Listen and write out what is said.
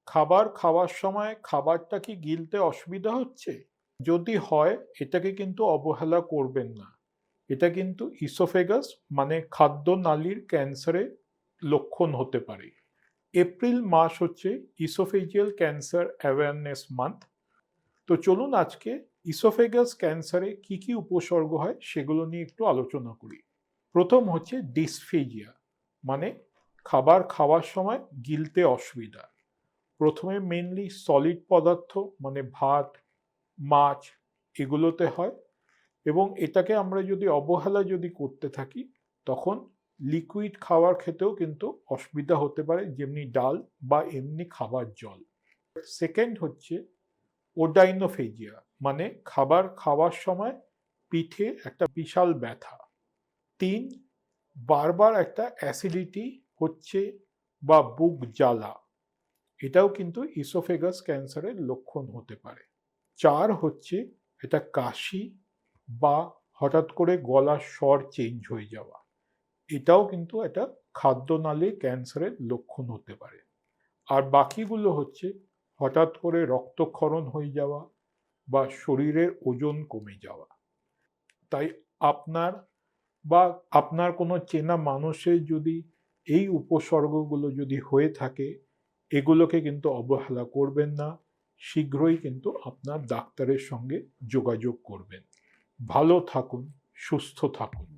খাবার খাওয়ার সময় খাবারটা কি গিলতে অসুবিধা হচ্ছে? যদি হয় এটাকে কিন্তু অবহেলা করবেন না। এটা কিন্তু ইসোফেগাস মানে খাদ্যনালীর ক্যান্সারের লক্ষণ হতে পারে। এপ্রিল মাস হচ্ছে ইসোফেজিয়াল ক্যান্সার অ্যাওয়ারনেস মান্থ। তো চলুন আজকে ইসোফেগাস ক্যান্সারে কি কি উপসর্গ হয় সেগুলো নিয়ে একটু আলোচনা করি। প্রথম হচ্ছে ডিসফেজিয়া মানে খাবার খাওয়ার সময় গিলতে অসুবিধা। প্রথমে মেনলি সলিড পদার্থ মানে ভাত, মাছ এগুলোতে হয় এবং এটাকে আমরা যদি অবহেলা যদি করতে থাকি তখন লিকুইড খাবার খেতেও কিন্তু অসুবিধা হতে পারে, যেমনি ডাল বা এমনি খাবার জল। সেকেন্ড হচ্ছে ওডাইনোফেজিয়া মানে খাবার খাওয়ার সময় পিঠে একটা বিশাল ব্যথা। তিন, বারবার একটা অ্যাসিডিটি হচ্ছে বা বুক জ্বালা, এটাও কিন্তু ইসোফেগাস ক্যান্সারের লক্ষণ হতে পারে। চার হচ্ছে এটা কাশি বা হঠাৎ করে গলার স্বর চেঞ্জ হয়ে যাওয়া, এটাও কিন্তু একটা খাদ্যনালীর ক্যান্সারের লক্ষণ হতে পারে। আর বাকিগুলো হচ্ছে হঠাৎ করে রক্তক্ষরণ হয়ে যাওয়া বা শরীরের ওজন কমে যাওয়া। তাই আপনার বা আপনার কোনো চেনা মানুষের যদি এই উপসর্গগুলো যদি হয়ে থাকে, এগুলোকে কিন্তু অবহেলা করবেন না। শীঘ্রই কিন্তু আপনার ডাক্তারের সঙ্গে যোগাযোগ করবেন। ভালো থাকুন, সুস্থ থাকুন।